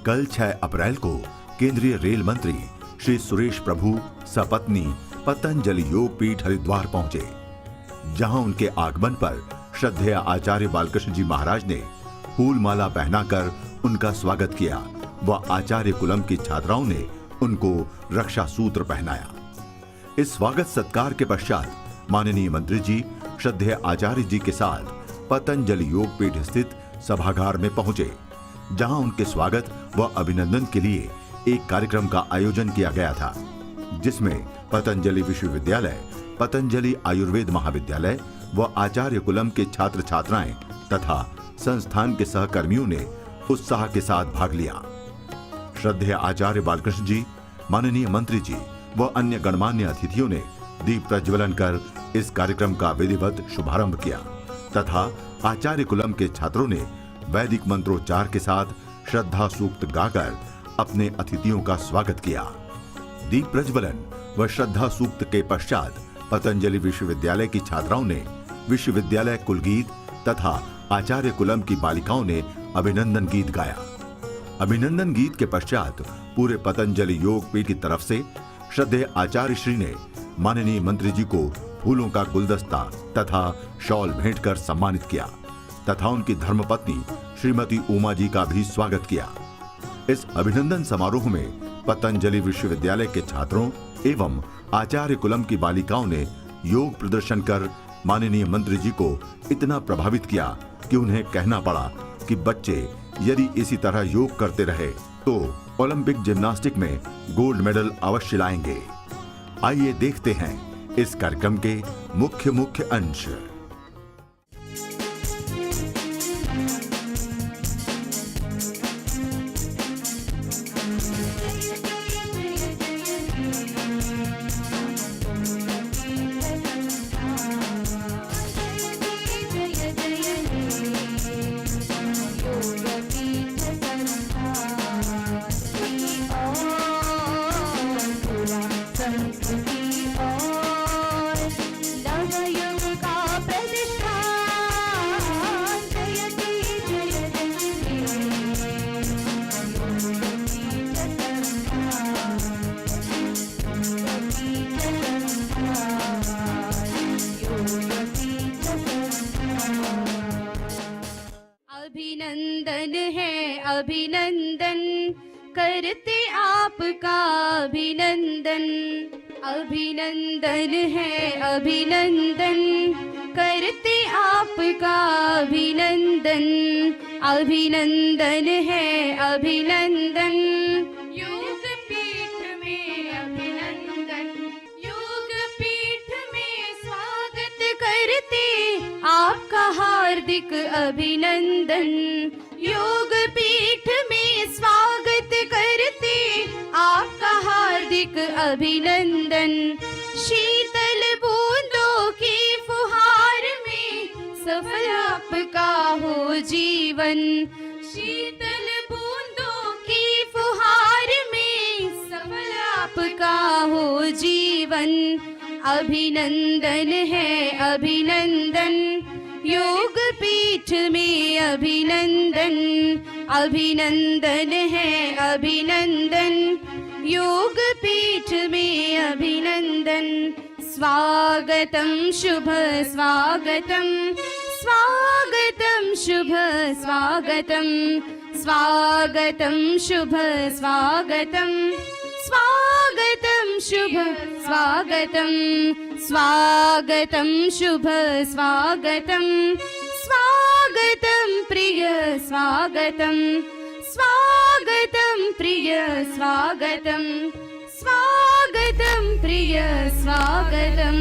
कल 6 अप्रैल को केंद्रीय रेल मंत्री श्री सुरेश प्रभु सपत्नी पतंजलि योग पीठ हरिद्वार पहुंचे, जहां उनके आगमन पर श्रद्धेय आचार्य बालकृष्ण जी महाराज ने फूल माला पहनाकर उनका स्वागत किया व आचार्य कुलम की छात्राओं ने उनको रक्षा सूत्र पहनाया। इस स्वागत सत्कार के पश्चात माननीय मंत्री जी श्रद्धेय आचार्य जी के साथ पतंजलि योग पीठ स्थित सभागार में पहुंचे, जहां उनके स्वागत व अभिनंदन के लिए एक कार्यक्रम का आयोजन किया गया था, जिसमें पतंजलि विश्वविद्यालय, पतंजलि आयुर्वेद महाविद्यालय व आचार्य कुलम के छात्र छात्राएं तथा संस्थान के सहकर्मियों ने उत्साह के साथ भाग लिया। श्रद्धेय आचार्य बालकृष्ण जी, माननीय मंत्री जी व अन्य गणमान्य अतिथियों ने दीप प्रज्वलन कर इस कार्यक्रम का विधिवत शुभारंभ किया तथा आचार्य कुलम के छात्रों ने वैदिक मंत्रोच्चार के साथ श्रद्धा सूक्त गाकर अपने अतिथियों का स्वागत किया। दीप प्रज्वलन व श्रद्धा सूक्त के पश्चात पतंजलि विश्वविद्यालय की छात्राओं ने विश्वविद्यालय कुलगीत तथा आचार्य कुलम की बालिकाओं ने अभिनंदन गीत गाया। अभिनंदन गीत के पश्चात पूरे पतंजलि योग पीठ की तरफ से श्रद्धेय आचार्य श्री ने माननीय मंत्री जी को फूलों का गुलदस्ता तथा शॉल भेंट कर सम्मानित किया तथा उनकी धर्मपत्नी श्रीमती उमा जी का भी स्वागत किया। इस अभिनंदन समारोह में पतंजलि विश्वविद्यालय के छात्रों एवं आचार्य कुलम की बालिकाओं ने योग प्रदर्शन कर माननीय मंत्री जी को इतना प्रभावित किया कि उन्हें कहना पड़ा कि बच्चे यदि इसी तरह योग करते रहे तो ओलंपिक जिम्नास्टिक में गोल्ड मेडल अवश्य लाएंगे। आइए देखते हैं इस कार्यक्रम के मुख्य अंश। अभिनंदन है अभिनंदन, करते आपका अभिनंदन। अभिनंदन है अभिनंदन, करते आपका अभिनंदन। अभिनंदन है अभिनंदन, योग पीठ में अभिनंदन। योग पीठ में स्वागत करते आपका हार्दिक अभिनंदन। योग पीठ में स्वागत करते आपका हार्दिक अभिनंदन। शीतल बूंदों की फुहार में सफल आपका हो जीवन। शीतल बूंदों की फुहार में सफल आपका हो जीवन। अभिनंदन है अभिनंदन, योग पीठ में अभिनंदन। अभिनंदन है अभिनंदन, योग पीठ में अभिनंदन। स्वागतम शुभ स्वागतम, स्वागतम शुभ स्वागतम। स्वागतम शुभ स्वागतम, स्वागतम शुभ स्वागतम। स्वागतम शुभ स्वागतम, स्वागतम प्रिय स्वागतम। स्वागतम प्रिय स्वागतम, स्वागतम प्रिय स्वागतम।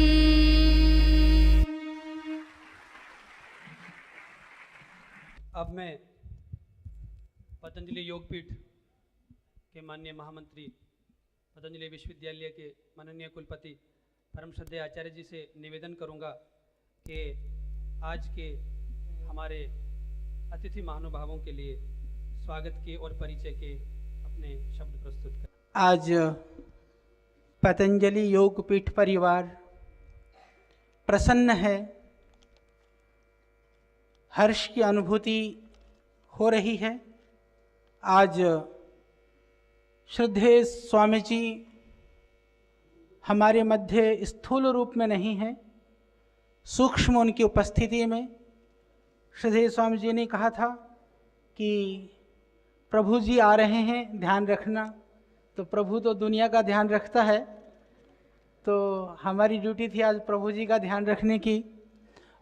अब मैं पतंजलि योगपीठ के माननीय महामंत्री, पतंजलि विश्वविद्यालय के माननीय कुलपति परम श्रद्धेय आचार्य जी से निवेदन करूंगा कि आज के हमारे अतिथि महानुभावों के लिए स्वागत के और परिचय के अपने शब्द प्रस्तुत करें। आज पतंजलि योगपीठ परिवार प्रसन्न है, हर्ष की अनुभूति हो रही है। आज श्रद्धेय स्वामी जी हमारे मध्य स्थूल रूप में नहीं है, सूक्ष्म उनकी उपस्थिति में श्रद्धेय स्वामी जी ने कहा था कि प्रभु जी आ रहे हैं, ध्यान रखना। तो प्रभु तो दुनिया का ध्यान रखता है, तो हमारी ड्यूटी थी आज प्रभु जी का ध्यान रखने की।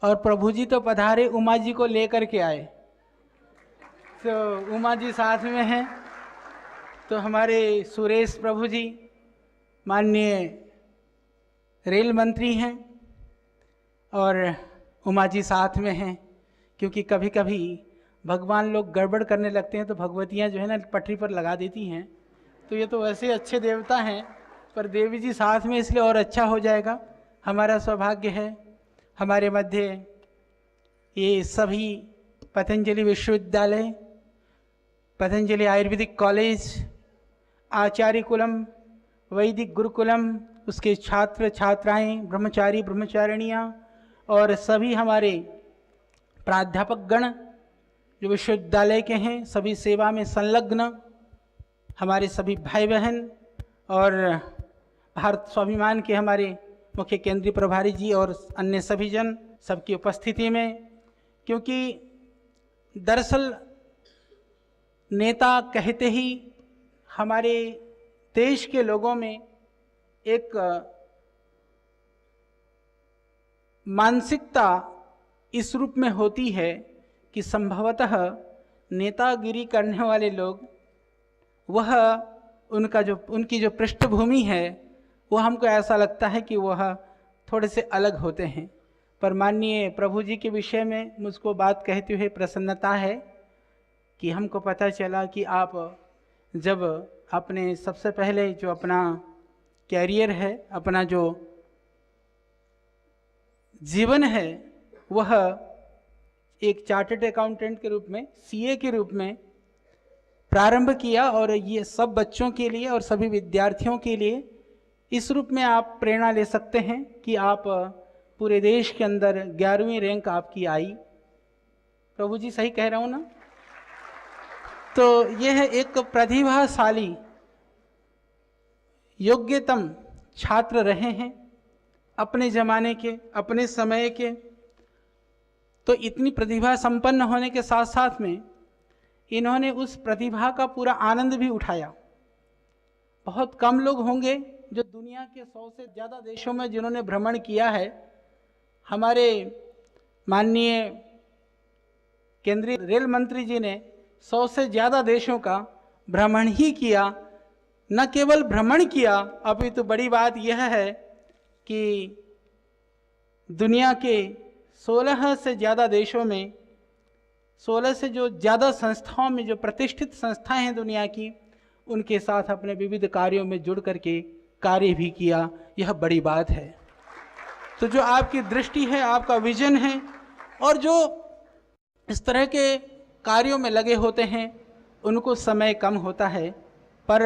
और प्रभु जी तो पधारे, उमा जी को लेकर के आए, तो उमा जी साथ में हैं। तो हमारे सुरेश प्रभु जी माननीय रेल मंत्री हैं और उमा जी साथ में हैं, क्योंकि कभी कभी भगवान लोग गड़बड़ करने लगते हैं तो भगवतियाँ जो है ना पटरी पर लगा देती हैं। तो ये तो वैसे अच्छे देवता हैं, पर देवी जी साथ में इसलिए और अच्छा हो जाएगा। हमारा सौभाग्य है हमारे मध्य ये सभी पतंजलि विश्वविद्यालय, पतंजलि आयुर्वेदिक कॉलेज, आचार्य कुलम, वैदिक गुरुकुलम, उसके छात्र छात्राएं, ब्रह्मचारी ब्रह्मचारिणियाँ और सभी हमारे प्राध्यापक गण जो विश्वविद्यालय के हैं, सभी सेवा में संलग्न हमारे सभी भाई बहन और भारत स्वाभिमान के हमारे मुख्य केंद्रीय प्रभारी जी और अन्य सभी जन, सबकी उपस्थिति में, क्योंकि दरअसल नेता कहते ही हमारे देश के लोगों में एक मानसिकता इस रूप में होती है कि संभवतः नेतागिरी करने वाले लोग, वह उनकी जो पृष्ठभूमि है वो हमको ऐसा लगता है कि वह थोड़े से अलग होते हैं। पर माननीय प्रभु जी के विषय में मुझको बात कहते हुए प्रसन्नता है कि हमको पता चला कि आप जब अपने सबसे पहले जो अपना कैरियर है, अपना जो जीवन है, वह एक चार्टर्ड अकाउंटेंट के रूप में, सीए के रूप में प्रारंभ किया। और ये सब बच्चों के लिए और सभी विद्यार्थियों के लिए इस रूप में आप प्रेरणा ले सकते हैं कि आप पूरे देश के अंदर 11वीं रैंक आपकी आई। प्रभु जी सही कह रहा हूँ ना? तो यह एक प्रतिभाशाली योग्यतम छात्र रहे हैं अपने ज़माने के, अपने समय के। तो इतनी प्रतिभा संपन्न होने के साथ साथ में इन्होंने उस प्रतिभा का पूरा आनंद भी उठाया। बहुत कम लोग होंगे जो दुनिया के 100 से ज़्यादा देशों में जिन्होंने भ्रमण किया है। हमारे माननीय केंद्रीय रेल मंत्री जी ने 100 से ज़्यादा देशों का भ्रमण ही किया। न केवल भ्रमण किया, अभी तो बड़ी बात यह है कि दुनिया के 16 से ज़्यादा देशों में, 16 से जो ज़्यादा संस्थाओं में, जो प्रतिष्ठित संस्थाएं हैं दुनिया की, उनके साथ अपने विविध कार्यों में जुड़ करके कार्य भी किया। यह बड़ी बात है। तो जो आपकी दृष्टि है, आपका विजन है, और जो इस तरह के कार्यों में लगे होते हैं, उनको समय कम होता है, पर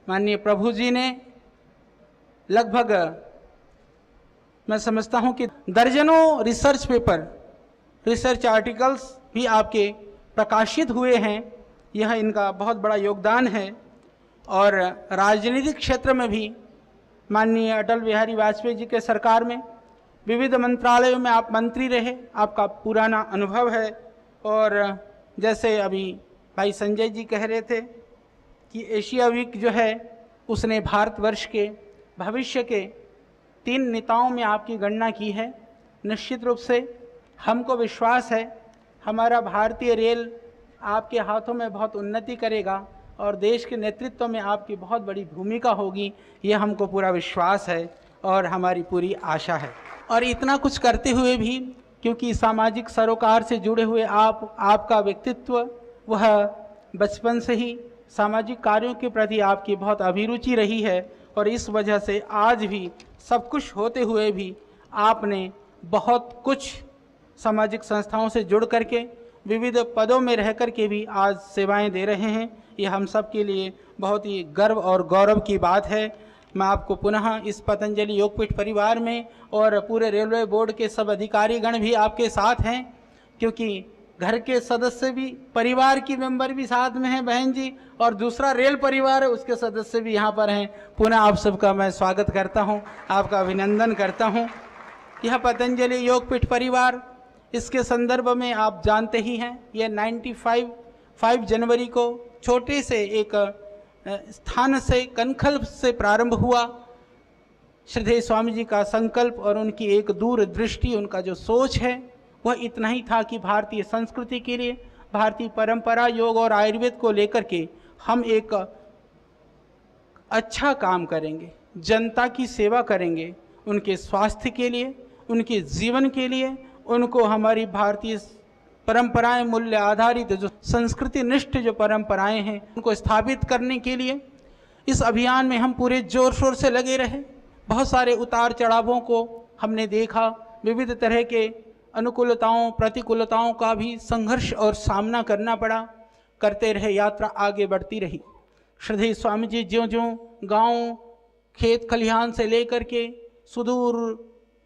माननीय प्रभु जी ने लगभग, मैं समझता हूँ कि दर्जनों रिसर्च पेपर, रिसर्च आर्टिकल्स भी आपके प्रकाशित हुए हैं। यह इनका बहुत बड़ा योगदान है। और राजनीतिक क्षेत्र में भी माननीय अटल बिहारी वाजपेयी जी के सरकार में विविध मंत्रालयों में आप मंत्री रहे, आपका पुराना अनुभव है। और जैसे अभी भाई संजय जी कह रहे थे कि एशिया वीक जो है उसने भारतवर्ष के भविष्य के 3 नेताओं में आपकी गणना की है। निश्चित रूप से हमको विश्वास है हमारा भारतीय रेल आपके हाथों में बहुत उन्नति करेगा और देश के नेतृत्व में आपकी बहुत बड़ी भूमिका होगी, यह हमको पूरा विश्वास है और हमारी पूरी आशा है। और इतना कुछ करते हुए भी, क्योंकि सामाजिक सरोकार से जुड़े हुए आपका व्यक्तित्व, वह बचपन से ही सामाजिक कार्यों के प्रति आपकी बहुत अभिरुचि रही है, और इस वजह से आज भी सब कुछ होते हुए भी आपने बहुत कुछ सामाजिक संस्थाओं से जुड़ करके विविध पदों में रह कर के भी आज सेवाएं दे रहे हैं। ये हम सब के लिए बहुत ही गर्व और गौरव की बात है। मैं आपको पुनः इस पतंजलि योगपीठ परिवार में और पूरे रेलवे बोर्ड के सब अधिकारीगण भी आपके साथ हैं, क्योंकि घर के सदस्य भी, परिवार की मेंबर भी साथ में हैं बहन जी, और दूसरा रेल परिवार है उसके सदस्य भी यहाँ पर हैं। पुनः आप सबका मैं स्वागत करता हूँ, आपका अभिनंदन करता हूँ। यह पतंजलि योगपीठ परिवार, इसके संदर्भ में आप जानते ही हैं, यह 5 जनवरी को छोटे से एक स्थान से, कनखल से प्रारंभ हुआ। श्रद्धेय स्वामी जी का संकल्प और उनकी एक दूरदृष्टि, उनका जो सोच है वह इतना ही था कि भारतीय संस्कृति के लिए, भारतीय परंपरा, योग और आयुर्वेद को लेकर के हम एक अच्छा काम करेंगे, जनता की सेवा करेंगे, उनके स्वास्थ्य के लिए, उनके जीवन के लिए, उनको हमारी भारतीय परंपराएं, मूल्य आधारित जो संस्कृति निष्ठ जो परंपराएं हैं उनको स्थापित करने के लिए इस अभियान में हम पूरे जोर शोर से लगे रहे। बहुत सारे उतार चढ़ावों को हमने देखा, विविध तरह के अनुकूलताओं, प्रतिकूलताओं का भी संघर्ष और सामना करना पड़ा। करते रहे, यात्रा आगे बढ़ती रही। श्रद्धेय स्वामी जी ज्यों ज्यों गांव, खेत खलिहान से लेकर के सुदूर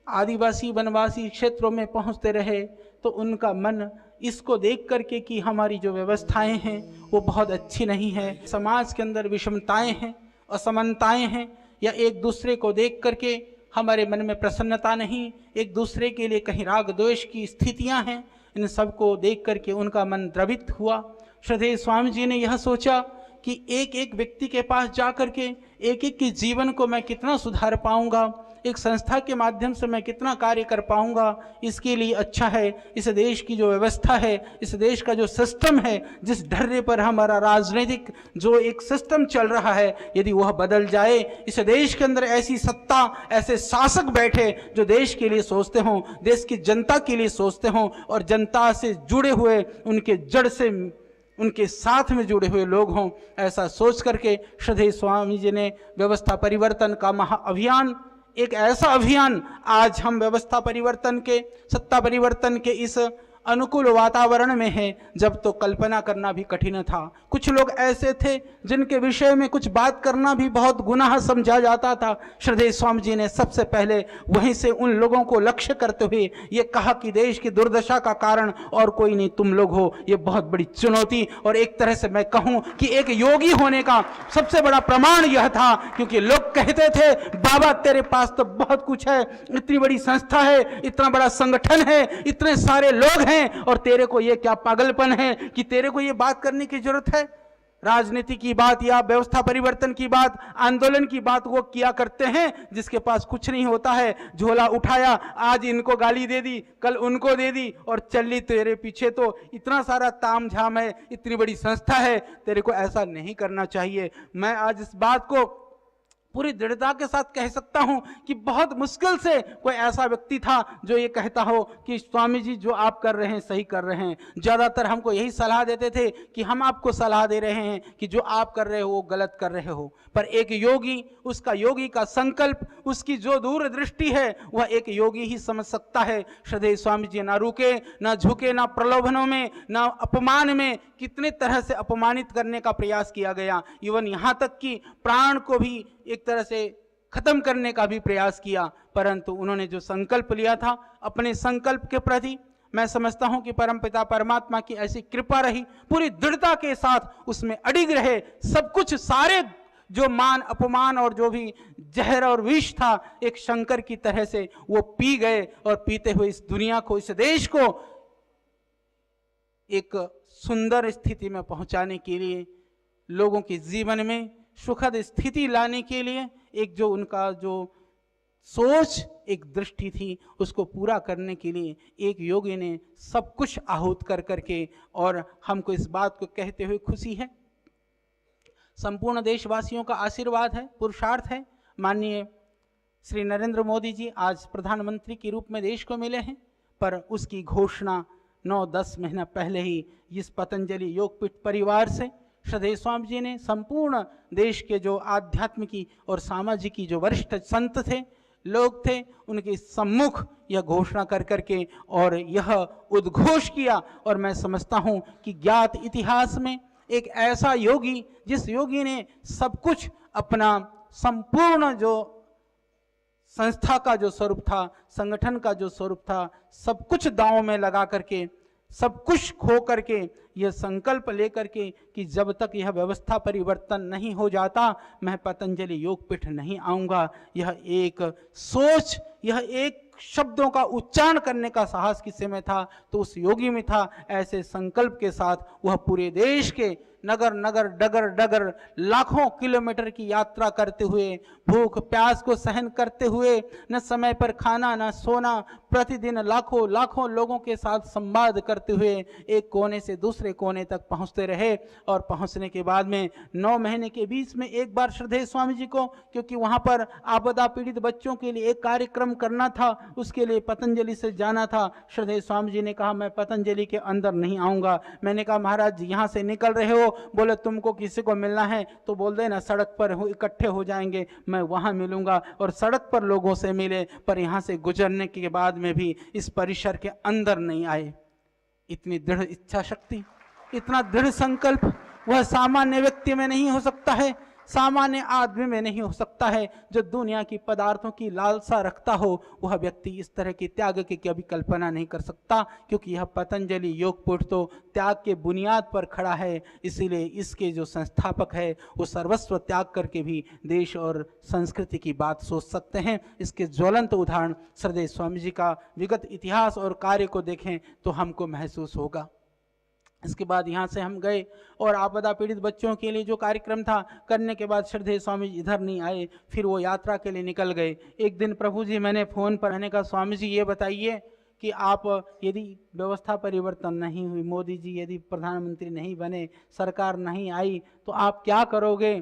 आदिवासी वनवासी क्षेत्रों में पहुंचते रहे, तो उनका मन इसको देख करके कि हमारी जो व्यवस्थाएं हैं वो बहुत अच्छी नहीं है, समाज के अंदर विषमताएं हैं, असमानताएं हैं, या एक दूसरे को देख करके हमारे मन में प्रसन्नता नहीं, एक दूसरे के लिए कहीं राग द्वेष की स्थितियां हैं, इन सब को देख करके उनका मन द्रवित हुआ। श्रद्धेय स्वामी जी ने यह सोचा कि एक एक व्यक्ति के पास जा करके एक एक के जीवन को मैं कितना सुधार पाऊंगा, एक संस्था के माध्यम से मैं कितना कार्य कर पाऊंगा, इसके लिए अच्छा है इस देश की जो व्यवस्था है, इस देश का जो सिस्टम है, जिस ढर्रे पर हमारा राजनीतिक जो एक सिस्टम चल रहा है, यदि वह बदल जाए, इस देश के अंदर ऐसी सत्ता, ऐसे शासक बैठे जो देश के लिए सोचते हों, देश की जनता के लिए सोचते हों, और जनता से जुड़े हुए, उनके जड़ से उनके साथ में जुड़े हुए लोग हों, ऐसा सोच करके श्रद्धेय स्वामी जी ने व्यवस्था परिवर्तन का महाअभियान, एक ऐसा अभियान, आज हम व्यवस्था परिवर्तन के, सत्ता परिवर्तन के इस अनुकूल वातावरण में है जब तो कल्पना करना भी कठिन था। कुछ लोग ऐसे थे जिनके विषय में कुछ बात करना भी बहुत गुनाह समझा जाता था। श्रद्धेय स्वामी जी ने सबसे पहले वहीं से उन लोगों को लक्ष्य करते हुए ये कहा कि देश की दुर्दशा का कारण और कोई नहीं, तुम लोग हो। ये बहुत बड़ी चुनौती, और एक तरह से मैं कहूँ कि एक योगी होने का सबसे बड़ा प्रमाण यह था, क्योंकि लोग कहते थे बाबा तेरे पास तो बहुत कुछ है, इतनी बड़ी संस्था है, इतना बड़ा संगठन है, इतने सारे लोग हैं, और तेरे को ये क्या पागलपन है कि तेरे को ये बात करने की जरूरत है। राजनीति की बात या व्यवस्था परिवर्तन की बात, आंदोलन की बात वो किया करते हैं जिसके पास कुछ नहीं होता है। झोला उठाया, आज इनको गाली दे दी, कल उनको दे दी, और चली तेरे पीछे तो इतना सारा ताम झाम है, इतनी बड़ी संस्था है, तेरे को ऐसा नहीं करना चाहिए। मैं आज इस बात को पूरी दृढ़ता के साथ कह सकता हूं कि बहुत मुश्किल से कोई ऐसा व्यक्ति था जो ये कहता हो कि स्वामी जी जो आप कर रहे हैं सही कर रहे हैं। ज्यादातर हमको यही सलाह देते थे कि हम आपको सलाह दे रहे हैं कि जो आप कर रहे हो वो गलत कर रहे हो। पर एक योगी, उसका योगी का संकल्प, उसकी जो दूरदृष्टि है वह एक योगी ही समझ सकता है। श्रद्धेय स्वामी जी ना रुके, ना झुके, ना प्रलोभनों में, ना अपमान में। कितने तरह से अपमानित करने का प्रयास किया गया, इवन यहाँ तक कि प्राण को भी एक तरह से खत्म करने का भी प्रयास किया। परंतु उन्होंने जो संकल्प लिया था, अपने संकल्प के प्रति मैं समझता हूं कि परमपिता परमात्मा की ऐसी कृपा रही, पूरी दृढ़ता के साथ उसमें अडिग रहे। सब कुछ, सारे जो मान अपमान और जो भी जहर और विष था, एक शंकर की तरह से वो पी गए, और पीते हुए इस दुनिया को, इस देश को एक सुंदर स्थिति में पहुंचाने के लिए, लोगों के जीवन में सुखद स्थिति लाने के लिए, एक जो उनका जो सोच, एक दृष्टि थी, उसको पूरा करने के लिए एक योगी ने सब कुछ आहूत कर करके, और हमको इस बात को कहते हुए खुशी है, संपूर्ण देशवासियों का आशीर्वाद है, पुरुषार्थ है। माननीय श्री नरेंद्र मोदी जी आज प्रधानमंत्री के रूप में देश को मिले हैं, पर उसकी घोषणा 9-10 महीना पहले ही इस पतंजलि योगपीठ परिवार से श्रद्धेय स्वामी जी ने संपूर्ण देश के जो आध्यात्मिकी और सामाजिकी जो वरिष्ठ संत थे, लोग थे, उनके सम्मुख यह घोषणा कर करके और यह उद्घोष किया। और मैं समझता हूँ कि ज्ञात इतिहास में एक ऐसा योगी, जिस योगी ने सब कुछ अपना संपूर्ण जो संस्था का जो स्वरूप था, संगठन का जो स्वरूप था, सब कुछ दांव में लगा करके सब कुछ खो करके यह संकल्प लेकर के कि जब तक यह व्यवस्था परिवर्तन नहीं हो जाता मैं पतंजलि योगपीठ नहीं आऊँगा, यह एक सोच, यह एक शब्दों का उच्चारण करने का साहस किसी में था तो उस योगी में था। ऐसे संकल्प के साथ वह पूरे देश के नगर नगर डगर डगर लाखों किलोमीटर की यात्रा करते हुए, भूख प्यास को सहन करते हुए, न समय पर खाना न सोना, प्रतिदिन लाखों लाखों लोगों के साथ संवाद करते हुए एक कोने से दूसरे कोने तक पहुंचते रहे। और पहुंचने के बाद में 9 महीने के बीच में एक बार श्रद्धेय स्वामी जी को, क्योंकि वहां पर आपदा पीड़ित बच्चों के लिए एक कार्यक्रम करना था, उसके लिए पतंजलि से जाना था। श्रद्धेय स्वामी जी ने कहा मैं पतंजलि के अंदर नहीं आऊंगा। मैंने कहा महाराज यहाँ से निकल रहे हो, बोले तुमको किसी को मिलना है तो बोल देना, सड़क पर इकट्ठे हो जाएंगे, मैं वहां मिलूंगा। और सड़क पर लोगों से मिले, पर यहां से गुजरने के बाद में भी इस परिसर के अंदर नहीं आए। इतनी दृढ़ इच्छा शक्ति, इतना दृढ़ संकल्प वह सामान्य व्यक्ति में नहीं हो सकता है, सामान्य आदमी में नहीं हो सकता है। जो दुनिया की पदार्थों की लालसा रखता हो वह व्यक्ति इस तरह के त्याग की कभी कल्पना नहीं कर सकता, क्योंकि यह पतंजलि योगपीठ तो त्याग के बुनियाद पर खड़ा है। इसीलिए इसके जो संस्थापक है वो सर्वस्व त्याग करके भी देश और संस्कृति की बात सोच सकते हैं। इसके ज्वलंत उदाहरण श्रद्धेय स्वामी जी का विगत इतिहास और कार्य को देखें तो हमको महसूस होगा। इसके बाद यहाँ से हम गए और आपदा पीड़ित बच्चों के लिए जो कार्यक्रम था करने के बाद श्रद्धेय स्वामी जी इधर नहीं आए, फिर वो यात्रा के लिए निकल गए। एक दिन प्रभु जी मैंने फ़ोन पर मैंने कहा स्वामी जी ये बताइए कि आप यदि व्यवस्था परिवर्तन नहीं हुई, मोदी जी यदि प्रधानमंत्री नहीं बने, सरकार नहीं आई, तो आप क्या करोगे?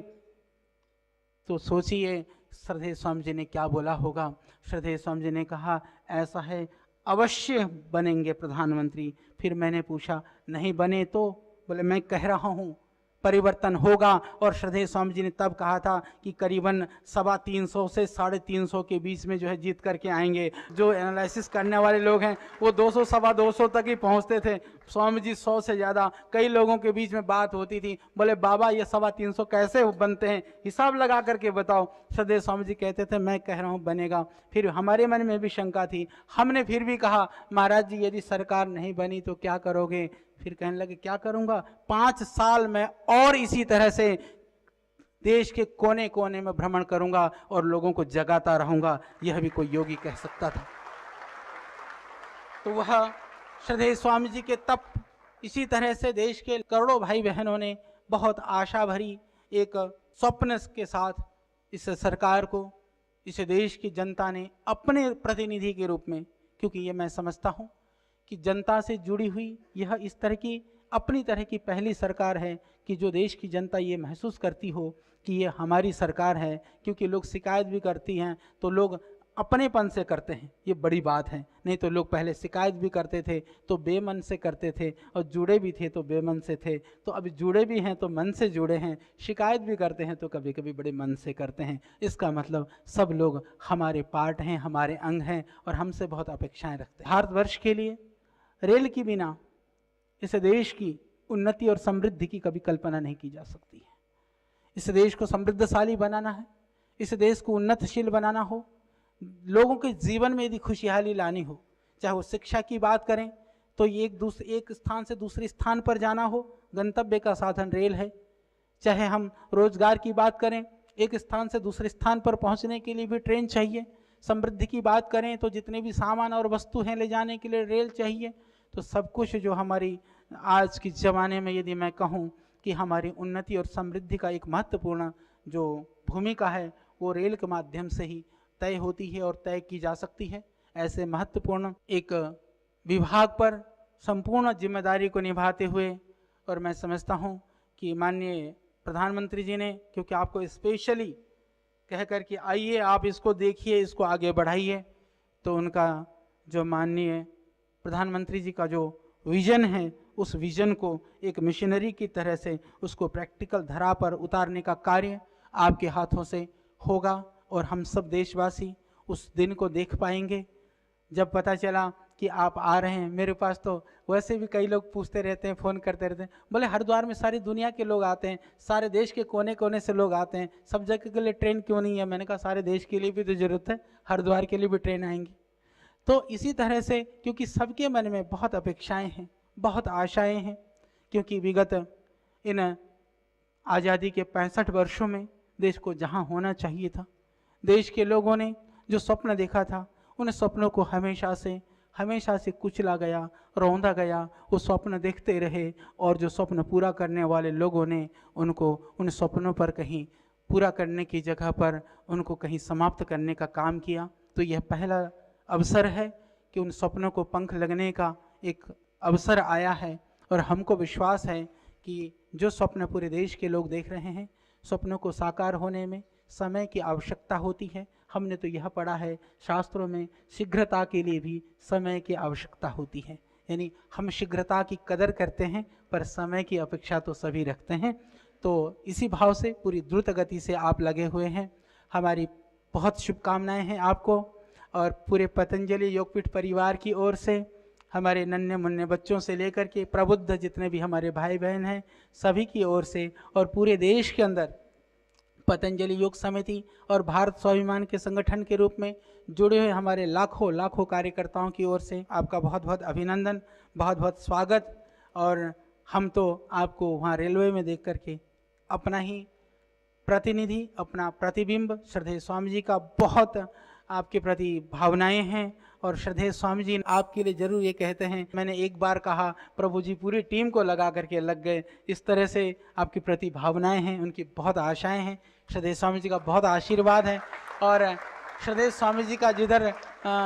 तो सोचिए श्रद्धेय स्वामी जी ने क्या बोला होगा। श्रद्धेय स्वामी जी ने कहा ऐसा है, अवश्य बनेंगे प्रधानमंत्री। फिर मैंने पूछा नहीं बने तो? बोले मैं कह रहा हूँ परिवर्तन होगा। और श्रद्धेय स्वामी जी ने तब कहा था कि करीबन 350 से 350 के बीच में जो है जीत करके आएंगे। जो एनालिसिस करने वाले लोग हैं वो 200 सवा 200 तक ही पहुंचते थे, स्वामी जी 100 से ज़्यादा। कई लोगों के बीच में बात होती थी, बोले बाबा ये 350 कैसे बनते हैं, हिसाब लगा करके बताओ। श्रद्धेय स्वामी जी कहते थे मैं कह रहा हूँ बनेगा। फिर हमारे मन में भी शंका थी, हमने फिर भी कहा महाराज जी यदि सरकार नहीं बनी तो क्या करोगे? फिर कहने लगे क्या करूंगा, 5 साल में और इसी तरह से देश के कोने कोने में भ्रमण करूंगा और लोगों को जगाता रहूंगा। यह भी कोई योगी कह सकता था। तो वह श्रद्धेय स्वामी जी के तप, इसी तरह से देश के करोड़ों भाई बहनों ने बहुत आशा भरी एक स्वप्न के साथ इस सरकार को, इस देश की जनता ने अपने प्रतिनिधि के रूप में, क्योंकि ये मैं समझता हूँ कि जनता से जुड़ी हुई यह इस तरह की अपनी तरह की पहली सरकार है कि जो देश की जनता ये महसूस करती हो कि ये हमारी सरकार है। क्योंकि लोग शिकायत भी करती हैं तो लोग अपनेपन से करते हैं, ये बड़ी बात है। नहीं तो लोग पहले शिकायत भी करते थे तो बेमन से करते थे, और जुड़े भी थे तो बेमन से थे। तो अब जुड़े भी हैं तो मन से जुड़े हैं, शिकायत भी करते हैं तो कभी कभी बड़े मन से करते हैं। इसका मतलब सब लोग हमारे पार्ट हैं, हमारे अंग हैं और हमसे बहुत अपेक्षाएं रखते हैं। भारतवर्ष के लिए रेल के बिना इस देश की उन्नति और समृद्धि की कभी कल्पना नहीं की जा सकती है। इस देश को समृद्धशाली बनाना है, इस देश को उन्नतशील बनाना हो, लोगों के जीवन में यदि खुशहाली लानी हो, चाहे वो शिक्षा की बात करें तो ये एक स्थान से दूसरे स्थान पर जाना हो, गंतव्य का साधन रेल है। चाहे हम रोजगार की बात करें, एक स्थान से दूसरे स्थान पर पहुंचने के लिए भी ट्रेन चाहिए। समृद्धि की बात करें तो जितने भी सामान और वस्तु हैं ले जाने के लिए रेल चाहिए। तो सब कुछ जो हमारी आज के ज़माने में यदि मैं कहूँ कि हमारी उन्नति और समृद्धि का एक महत्वपूर्ण जो भूमिका है वो रेल के माध्यम से ही तय होती है और तय की जा सकती है। ऐसे महत्वपूर्ण एक विभाग पर संपूर्ण जिम्मेदारी को निभाते हुए, और मैं समझता हूँ कि माननीय प्रधानमंत्री जी ने, क्योंकि आपको स्पेशली कह कर कि आइए आप इसको देखिए, इसको आगे बढ़ाइए, तो उनका जो माननीय प्रधानमंत्री जी का जो विज़न है उस विज़न को एक मिशनरी की तरह से उसको प्रैक्टिकल धरा पर उतारने का कार्य आपके हाथों से होगा। और हम सब देशवासी उस दिन को देख पाएंगे जब पता चला कि आप आ रहे हैं। मेरे पास तो वैसे भी कई लोग पूछते रहते हैं, फ़ोन करते रहते हैं, बोले हरिद्वार में सारी दुनिया के लोग आते हैं, सारे देश के कोने कोने से लोग आते हैं, सब जगह के लिए ट्रेन क्यों नहीं है? मैंने कहा सारे देश के लिए भी तो ज़रूरत है, हरिद्वार के लिए भी ट्रेन आएंगी। तो इसी तरह से क्योंकि सबके मन में बहुत अपेक्षाएं हैं, बहुत आशाएं हैं, क्योंकि विगत इन आज़ादी के 65 वर्षों में देश को जहां होना चाहिए था, देश के लोगों ने जो स्वप्न देखा था, उन सपनों को हमेशा से कुचला गया, रौंदा गया। वो स्वप्न देखते रहे और जो स्वप्न पूरा करने वाले लोगों ने उनको उन स्वप्नों पर कहीं पूरा करने की जगह पर उनको कहीं समाप्त करने का काम किया। तो यह पहला अवसर है कि उन सपनों को पंख लगने का एक अवसर आया है, और हमको विश्वास है कि जो स्वप्न पूरे देश के लोग देख रहे हैं, स्वप्नों को साकार होने में समय की आवश्यकता होती है। हमने तो यह पढ़ा है शास्त्रों में, शीघ्रता के लिए भी समय की आवश्यकता होती है। यानी हम शीघ्रता की कदर करते हैं, पर समय की अपेक्षा तो सभी रखते हैं। तो इसी भाव से पूरी द्रुत गति से आप लगे हुए हैं। हमारी बहुत शुभकामनाएं हैं आपको, और पूरे पतंजलि योगपीठ परिवार की ओर से, हमारे नन्हे मुन्ने बच्चों से लेकर के प्रबुद्ध जितने भी हमारे भाई बहन हैं, सभी की ओर से, और पूरे देश के अंदर पतंजलि योग समिति और भारत स्वाभिमान के संगठन के रूप में जुड़े हुए हमारे लाखों कार्यकर्ताओं की ओर से आपका बहुत बहुत अभिनंदन, बहुत बहुत स्वागत। और हम तो आपको वहाँ रेलवे में देख करके अपना ही प्रतिनिधि, अपना प्रतिबिंब श्रद्धेय स्वामी जी का बहुत आपके प्रति भावनाएं हैं, और श्रद्धेय स्वामी जी आपके लिए जरूर ये कहते हैं, मैंने एक बार कहा प्रभु जी पूरी टीम को लगा करके लग गए। इस तरह से आपकी प्रति भावनाएं हैं, उनकी बहुत आशाएं हैं। श्रद्धेय स्वामी जी का बहुत आशीर्वाद है, और श्रद्धेय स्वामी जी का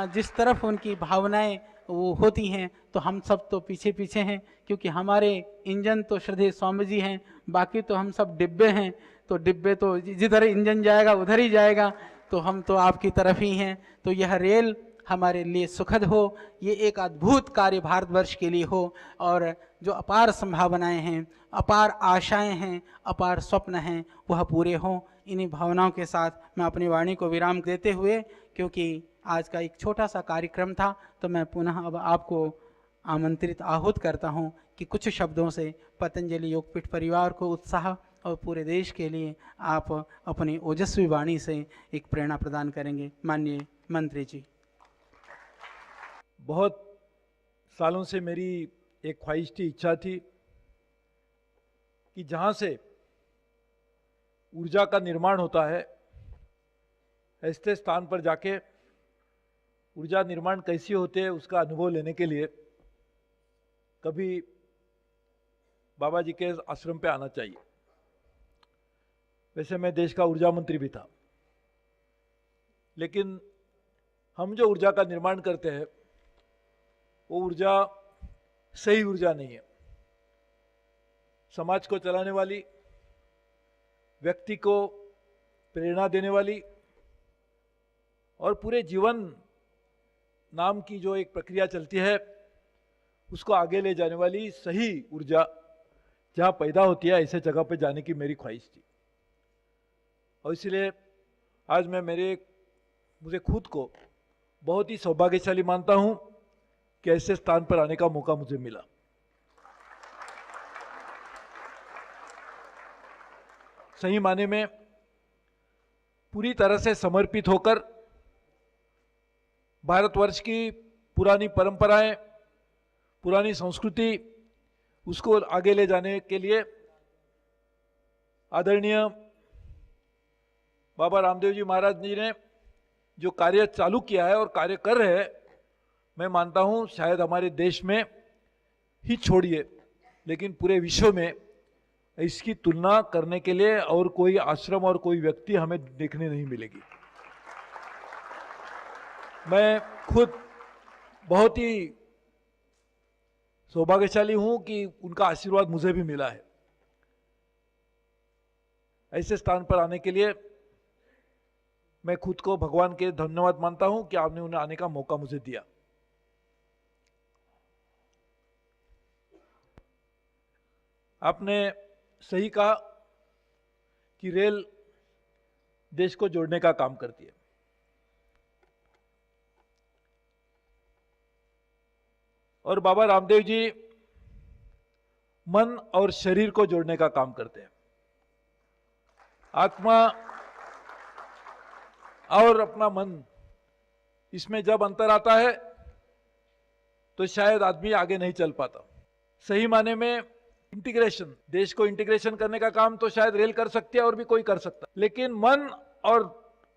जिस तरफ उनकी भावनाएं वो होती हैं, तो हम सब तो पीछे पीछे हैं, क्योंकि हमारे इंजन तो श्रद्धेय स्वामी जी हैं, बाकी तो हम सब डिब्बे हैं। तो डिब्बे तो जिधर इंजन जाएगा उधर ही जाएगा, तो हम तो आपकी तरफ ही हैं। तो यह रेल हमारे लिए सुखद हो, ये एक अद्भुत कार्य भारतवर्ष के लिए हो, और जो अपार संभावनाएं हैं, अपार आशाएं हैं, अपार स्वप्न हैं, वह पूरे हों। इन्हीं भावनाओं के साथ मैं अपनी वाणी को विराम देते हुए, क्योंकि आज का एक छोटा सा कार्यक्रम था, तो मैं पुनः अब आपको आमंत्रित आहूत करता हूं कि कुछ शब्दों से पतंजलि योगपीठ परिवार को उत्साह और पूरे देश के लिए आप अपनी ओजस्वी वाणी से एक प्रेरणा प्रदान करेंगे। माननीय मंत्री जी। बहुत सालों से मेरी एक ख्वाहिश थी, इच्छा थी कि जहाँ से ऊर्जा का निर्माण होता है, ऐसे स्थान पर जाके ऊर्जा निर्माण कैसी होते है उसका अनुभव लेने के लिए कभी बाबा जी के आश्रम पे आना चाहिए। वैसे मैं देश का ऊर्जा मंत्री भी था, लेकिन हम जो ऊर्जा का निर्माण करते हैं वो ऊर्जा सही ऊर्जा नहीं है। समाज को चलाने वाली, व्यक्ति को प्रेरणा देने वाली और पूरे जीवन नाम की जो एक प्रक्रिया चलती है उसको आगे ले जाने वाली सही ऊर्जा जहाँ पैदा होती है, ऐसे जगह पे जाने की मेरी ख्वाहिश थी। और इसलिए आज मैं मुझे खुद को बहुत ही सौभाग्यशाली मानता हूँ कि ऐसे स्थान पर आने का मौका मुझे मिला। सही माने में पूरी तरह से समर्पित होकर भारतवर्ष की पुरानी परंपराएं, पुरानी संस्कृति, उसको आगे ले जाने के लिए आदरणीय बाबा रामदेव जी महाराज जी ने जो कार्य चालू किया है और कार्य कर रहे हैं, मैं मानता हूं शायद हमारे देश में ही छोड़िए लेकिन पूरे विश्व में इसकी तुलना करने के लिए और कोई आश्रम और कोई व्यक्ति हमें देखने नहीं मिलेगी। मैं खुद बहुत ही सौभाग्यशाली हूं कि उनका आशीर्वाद मुझे भी मिला है। ऐसे स्थान पर आने के लिए मैं खुद को भगवान के धन्यवाद मानता हूं कि आपने उन्हें आने का मौका मुझे दिया। आपने सही कहा कि रेल देश को जोड़ने का काम करती है। और बाबा रामदेव जी मन और शरीर को जोड़ने का काम करते हैं। आत्मा और अपना मन, इसमें जब अंतर आता है तो शायद आदमी आगे नहीं चल पाता। सही माने में इंटीग्रेशन, देश को इंटीग्रेशन करने का काम तो शायद रेल कर सकती है और भी कोई कर सकता है, लेकिन मन और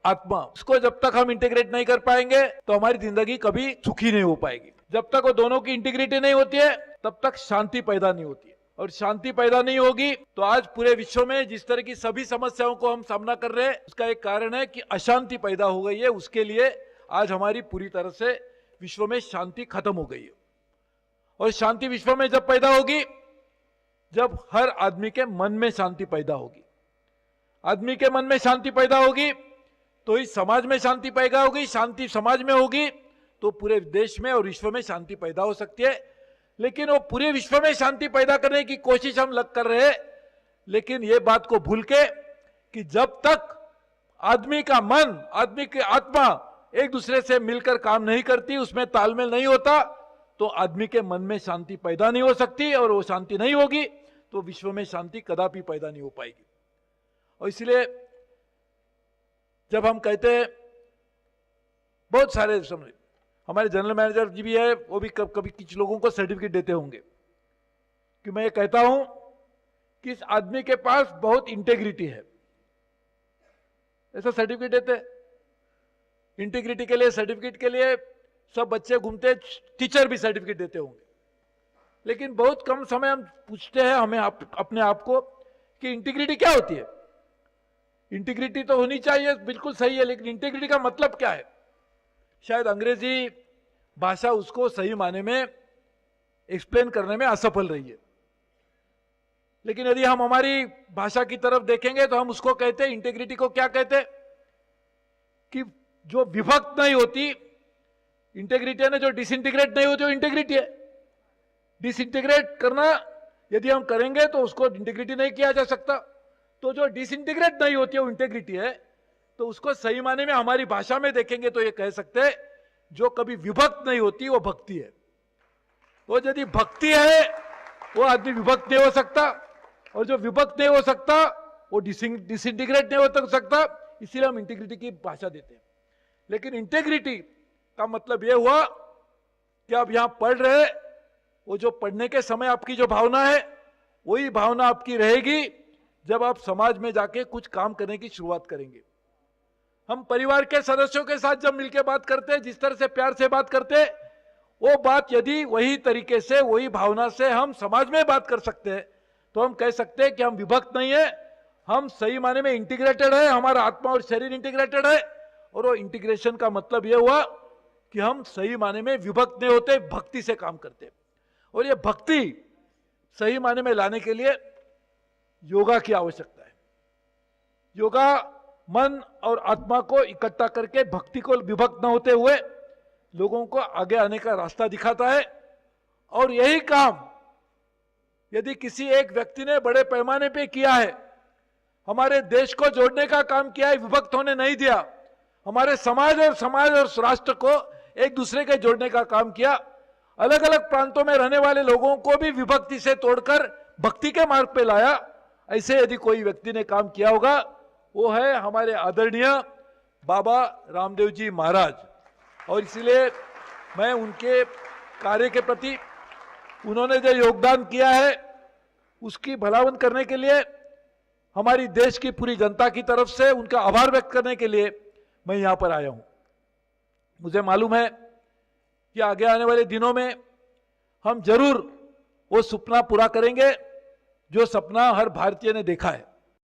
आत्मा, उसको जब तक हम इंटीग्रेट नहीं कर पाएंगे तो हमारी जिंदगी कभी सुखी नहीं हो पाएगी। जब तक वो दोनों की इंटीग्रिटी नहीं होती है तब तक शांति पैदा नहीं होती है, और शांति पैदा नहीं होगी तो आज पूरे विश्व में जिस तरह की सभी समस्याओं को हम सामना कर रहे हैं, उसका एक कारण है कि अशांति पैदा हो गई है। उसके लिए आज हमारी पूरी तरह से विश्व में शांति खत्म हो गई है। और शांति विश्व में जब पैदा होगी, जब हर आदमी के मन में शांति पैदा होगी। आदमी के मन में शांति पैदा होगी तो इस समाज में शांति पैदा होगी। शांति समाज में होगी तो पूरे देश में और विश्व में शांति पैदा हो सकती है। लेकिन वो पूरे विश्व में शांति पैदा करने की कोशिश हम लग कर रहे हैं, लेकिन ये बात को भूल के कि जब तक आदमी का मन, आदमी की आत्मा एक दूसरे से मिलकर काम नहीं करती, उसमें तालमेल नहीं होता, तो आदमी के मन में शांति पैदा नहीं हो सकती, और वो शांति नहीं होगी तो विश्व में शांति कदापि पैदा नहीं हो पाएगी। और इसलिए जब हम कहते हैं, बहुत सारे समझ, हमारे जनरल मैनेजर जी भी है, वो भी कभी कुछ लोगों को सर्टिफिकेट देते होंगे कि मैं ये कहता हूं कि इस आदमी के पास बहुत इंटेग्रिटी है, ऐसा सर्टिफिकेट देते। इंटेग्रिटी के लिए, सर्टिफिकेट के लिए सब बच्चे घूमते, टीचर भी सर्टिफिकेट देते होंगे, लेकिन बहुत कम समय हम पूछते हैं हमें अपने आप को कि इंटीग्रिटी क्या होती है। इंटीग्रिटी तो होनी चाहिए, बिल्कुल सही है, लेकिन इंटीग्रिटी का मतलब क्या है? शायद अंग्रेजी भाषा उसको सही माने में एक्सप्लेन करने में असफल रही है। लेकिन यदि हम हमारी भाषा की तरफ देखेंगे तो हम उसको कहते हैं, इंटीग्रिटी को क्या कहते हैं कि जो विभक्त नहीं होती, इंटीग्रिटी है ना, जो डिसइंटीग्रेट नहीं होती वो इंटीग्रिटी है। डिसइंटीग्रेट करना यदि हम करेंगे तो उसको इंटीग्रिटी नहीं किया जा सकता। तो जो डिसइंटीग्रेट नहीं होती है वो इंटीग्रिटी है। तो उसको सही माने में हमारी भाषा में देखेंगे तो ये कह सकते हैं, जो कभी विभक्त नहीं होती वो भक्ति है। तो यदि भक्ति है वो आदमी विभक्त नहीं हो सकता, और जो विभक्त नहीं हो सकता वो डिसइंटीग्रेट नहीं हो सकता, इसीलिए हम इंटीग्रिटी की भाषा देते हैं। लेकिन इंटीग्रिटी का मतलब यह हुआ कि आप यहां पढ़ रहे, वो जो पढ़ने के समय आपकी जो भावना है वही भावना आपकी रहेगी जब आप समाज में जाके कुछ काम करने की शुरुआत करेंगे। हम परिवार के सदस्यों के साथ जब मिलकर बात करते हैं, जिस तरह से प्यार से बात करते हैं, वो बात यदि वही तरीके से, वही भावना से हम समाज में बात कर सकते हैं तो हम कह सकते हैं कि हम विभक्त नहीं है, हम सही माने में इंटीग्रेटेड है, हमारा आत्मा और शरीर इंटीग्रेटेड है। और वो इंटीग्रेशन का मतलब यह हुआ कि हम सही माने में विभक्त नहीं होते, भक्ति से काम करते। और ये भक्ति सही माने में लाने के लिए योगा की आवश्यकता है। योगा मन और आत्मा को इकट्ठा करके भक्ति को विभक्त न होते हुए लोगों को आगे आने का रास्ता दिखाता है। और यही काम यदि किसी एक व्यक्ति ने बड़े पैमाने पे किया है, हमारे देश को जोड़ने का काम किया है, विभक्त होने नहीं दिया, हमारे समाज और राष्ट्र को एक दूसरे के जोड़ने का काम किया, अलग अलग प्रांतों में रहने वाले लोगों को भी विभक्ति से तोड़कर भक्ति के मार्ग पे लाया, ऐसे यदि कोई व्यक्ति ने काम किया होगा वो है हमारे आदरणीय बाबा रामदेव जी महाराज। और इसलिए मैं उनके कार्य के प्रति, उन्होंने जो योगदान किया है उसकी भलावन करने के लिए, हमारी देश की पूरी जनता की तरफ से उनका आभार व्यक्त करने के लिए मैं यहां पर आया हूं। मुझे मालूम है कि आगे आने वाले दिनों में हम जरूर वो सपना पूरा करेंगे जो सपना हर भारतीय ने देखा है।